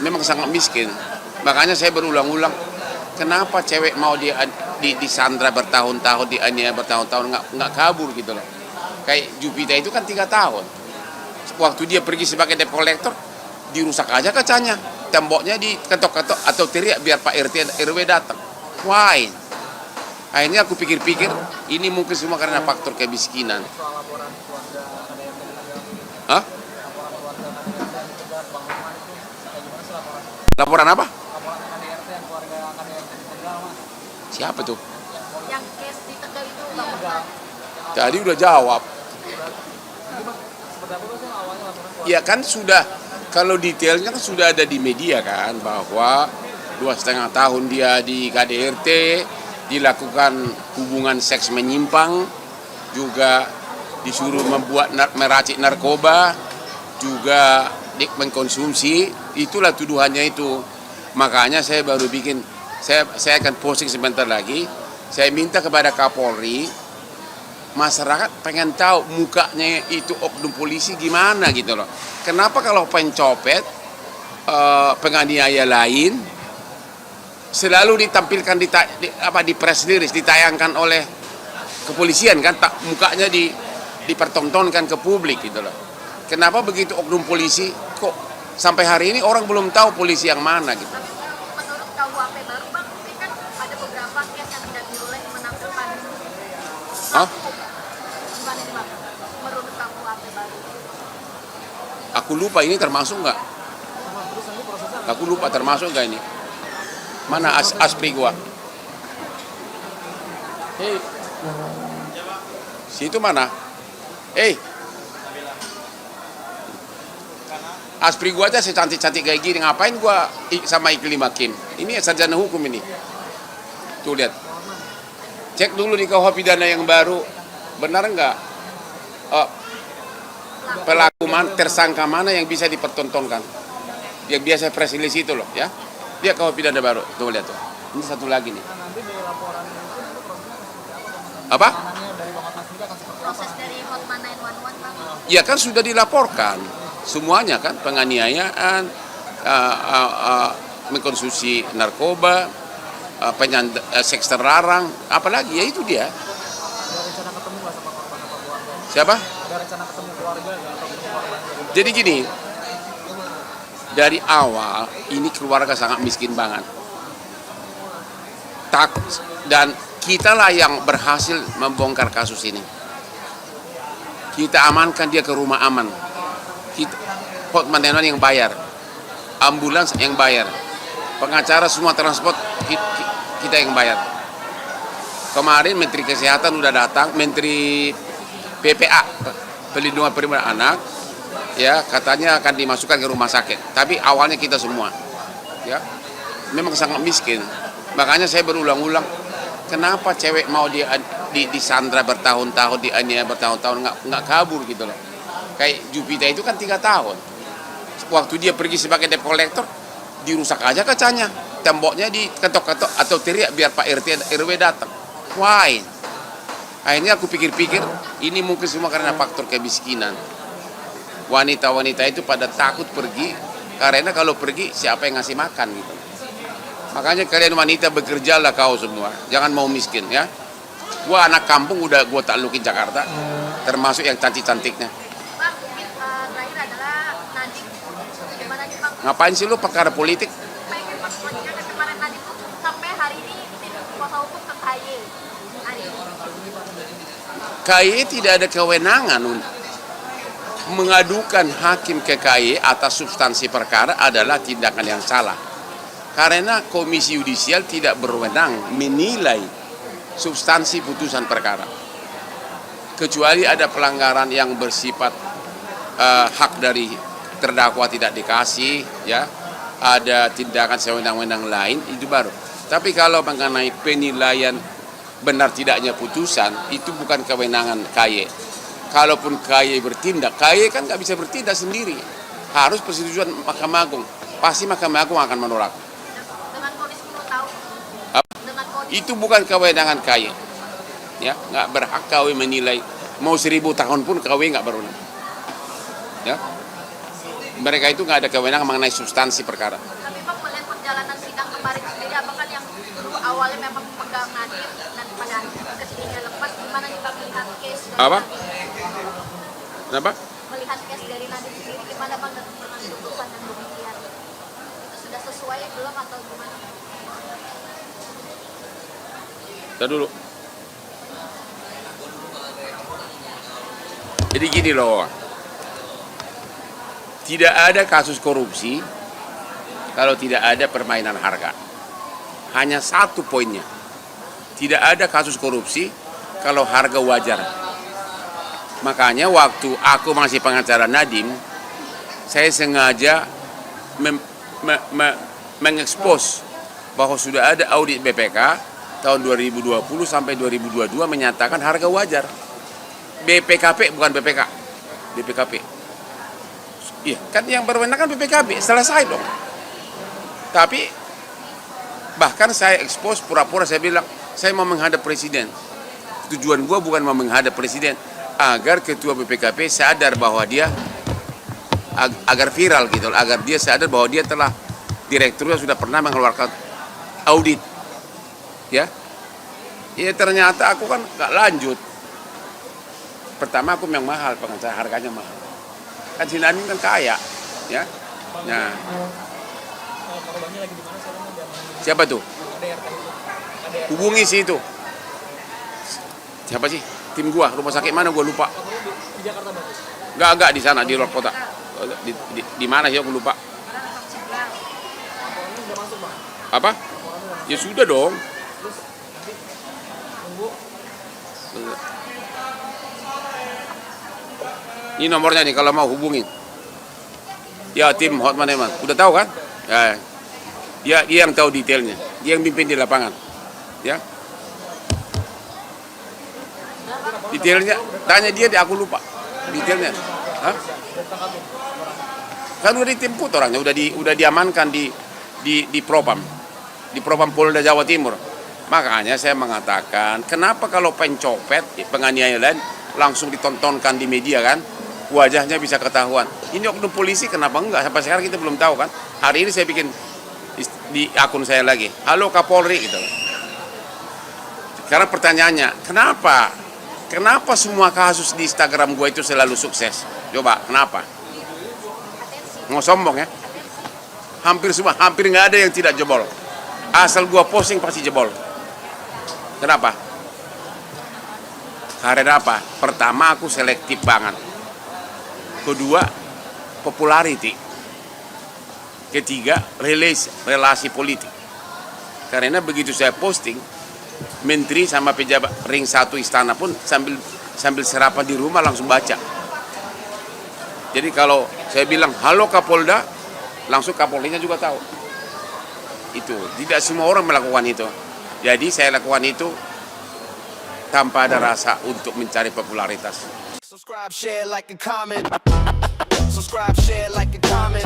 memang sangat miskin. Makanya saya berulang-ulang, kenapa cewek mau disandra bertahun-tahun, dianiaya bertahun-tahun, nggak kabur gitu loh. Kayak Jupiter itu kan 3 tahun. Waktu dia pergi sebagai debt collector, dirusak aja kacanya, temboknya diketok-ketok atau teriak biar Pak RT RW datang. Why? Akhirnya aku pikir-pikir, ini mungkin semua karena faktor kemiskinan. Hah? Laporan apa? Siapa tuh? Yang case di Tegal itu Bang. Tadi udah jawab. Ya kan sudah, kalau detailnya kan sudah ada di media kan, bahwa 2,5 tahun dia di KDRT, dilakukan hubungan seks menyimpang, juga disuruh meracik narkoba, juga mengkonsumsi. Itulah tuduhannya itu. Makanya saya baru bikin, saya akan posting sebentar lagi. Saya minta kepada Kapolri, masyarakat pengen tahu mukanya itu oknum polisi gimana gitu loh. Kenapa kalau pencopet, penganiaya lain selalu ditampilkan di press release, ditayangkan oleh kepolisian kan, mukanya dipertontonkan ke publik gitu loh. Kenapa begitu oknum polisi kok sampai hari ini orang belum tahu polisi yang mana gitu. Menurut KUHP baru Bang, mungkin kan ada beberapa case yang tidak boleh menampilkan. Hah? Gimana nih Bang? Menurut KUHP baru. Aku lupa ini termasuk nggak? Aku lupa termasuk nggak ini? Mana aspri gua? Hei, situ mana? Hei, aspri gua aja secantik-cantik kayak gini, ngapain gua sama Iklim Hakim? Ini sarjana hukum ini. Tuh lihat. Cek dulu di KUH pidana yang baru, benar nggak? Pelaku tersangka mana yang bisa dipertontonkan? Yang biasa press release itu loh, ya. Dia KUH pidana baru. Tuh lihat tuh. Ini satu lagi nih. Apa? Proses dari Hotman 911 Bang. Ya kan sudah dilaporkan semuanya kan, penganiayaan, mengkonsumsi narkoba, seks terlarang, apalagi ya itu dia. Ada rencana ketemu nggak sama korban apa Bu? Siapa? Ada rencana ketemu keluarga nggak atau ketemu korban? Jadi gini, dari awal ini keluarga sangat miskin banget. Takut, dan kitalah yang berhasil membongkar kasus ini. Kita amankan dia ke rumah aman. Hotman yang bayar, ambulans yang bayar, pengacara semua transport kita yang bayar. Kemarin Menteri Kesehatan udah datang, Menteri PPA, Pelindungan Perempuan Anak, ya katanya akan dimasukkan ke rumah sakit. Tapi awalnya kita semua, ya memang sangat miskin. Makanya saya berulang-ulang, kenapa cewek mau disandra bertahun-tahun, dianiaya bertahun-tahun, nggak kabur gitu loh. Kayak Jupiter itu kan 3 tahun. Waktu dia pergi sebagai debt collector, dirusak aja kacanya, temboknya diketok-ketok atau teriak biar Pak RT RW datang. Why? Akhirnya aku pikir-pikir, ini mungkin semua karena faktor kemiskinan. Wanita-wanita itu pada takut pergi, karena kalau pergi siapa yang ngasih makan gitu. Makanya kalian wanita bekerjalah kau semua, jangan mau miskin ya. Gua anak kampung udah gua taklukin Jakarta, termasuk yang cantik-cantiknya. Bang, mungkin terakhir adalah Nadiem. Gimana nih Bang? Ngapain sih lu perkara politik? Pengen Bang, soalnya kan kemarin Nadiem tuh sampai hari ini tim kuasa hukum ke KY. Hari ini. KY tidak ada kewenangan mengadukan hakim ke KY atas substansi perkara adalah tindakan yang salah. Karena Komisi Yudisial tidak berwenang menilai substansi putusan perkara. Kecuali ada pelanggaran yang bersifat hak dari terdakwa tidak dikasih, ya, ada tindakan sewenang-wenang lain, itu baru. Tapi kalau mengenai penilaian benar tidaknya putusan, itu bukan kewenangan KY. Kalaupun KY bertindak, KY kan nggak bisa bertindak sendiri, harus persetujuan Mahkamah Agung. Pasti Mahkamah Agung akan menolak. Dengan vonis 10 tahun. Dengan vonis Itu bukan kewenangan KY, ya, nggak berhak KY menilai. Mau 1000 tahun pun KY nggak berwenang, ya. Mereka itu nggak ada kewenangan mengenai substansi perkara. Tapi Bang melihat perjalanan sidang kemarin sendiri, apakah yang dulu awalnya memang pegang Nadiem dan pada kesininya lepas, gimana nih Bang melihat case dari Apa? Nadiem? Kenapa? Melihat case dari Nadiem sendiri, gimana Bang dengan putusan yang demikian? Itu sudah sesuai belum atau gimana? Kita dulu. Jadi gini loh, tidak ada kasus korupsi kalau tidak ada permainan harga. Hanya satu poinnya, tidak ada kasus korupsi kalau harga wajar. Makanya waktu aku masih pengacara Nadiem, saya sengaja mengekspos bahwa sudah ada audit BPK tahun 2020 sampai 2022 menyatakan harga wajar. BPKP bukan BPK, BPKP. Iya, kan yang berwenang kan BPKP, selesai dong. Tapi bahkan saya ekspos pura-pura saya bilang saya mau menghadap presiden. Tujuan gua bukan mau menghadap presiden, agar ketua BPKP sadar bahwa dia agar viral gitu, agar dia sadar bahwa dia telah direkturnya sudah pernah mengeluarkan audit. Ya. Ya ternyata aku kan gak lanjut. Pertama aku yang mahal, pengacara harganya mahal. Kan si Nadiem kan kaya, ya. Nah, Korbannya lagi di mana sekarang? siapa tuh? KDRT itu. KDRT. Hubungi si itu. Siapa sih? Tim gua, rumah sakit mana gua lupa. Di Jakarta bagus. Enggak di sana di luar kota. Di mana sih aku lupa. Laporannya udah masuk Bang. Apa? Ya sudah dong. Terus nanti tunggu. Ini nomornya nih kalau mau hubungin. Ya tim Hotman Eman. Udah tahu kan? Ya. Dia yang tahu detailnya. Dia yang pimpin di lapangan. Ya. Detailnya tanya dia, aku lupa. Detailnya. Hah? Kan udah ditemput orangnya, udah diamankan di Propam. Di Propam Polda Jawa Timur. Makanya saya mengatakan, kenapa kalau pencopet, penganiayaan langsung ditontonkan di media kan? Wajahnya bisa ketahuan. Ini oknum polisi kenapa enggak? Sampai sekarang kita belum tahu kan. Hari ini saya bikin di akun saya lagi. Halo Kapolri gitu. Sekarang pertanyaannya, kenapa? Kenapa semua kasus di Instagram gue itu selalu sukses? Coba, kenapa? Mau sombong ya? Hampir semua, hampir nggak ada yang tidak jebol. Asal gue posting pasti jebol. Kenapa? Karena apa? Pertama aku selektif banget. Kedua, popularity. Ketiga, relasi politik. Karena begitu saya posting, menteri sama pejabat ring 1 istana pun sambil sarapan di rumah langsung baca. Jadi kalau saya bilang halo Kapolda, langsung Kapolrinya juga tahu. Itu tidak semua orang melakukan itu. Jadi saya lakukan itu tanpa ada rasa untuk mencari popularitas. Subscribe, share, like, and comment. Subscribe, share, like, and comment.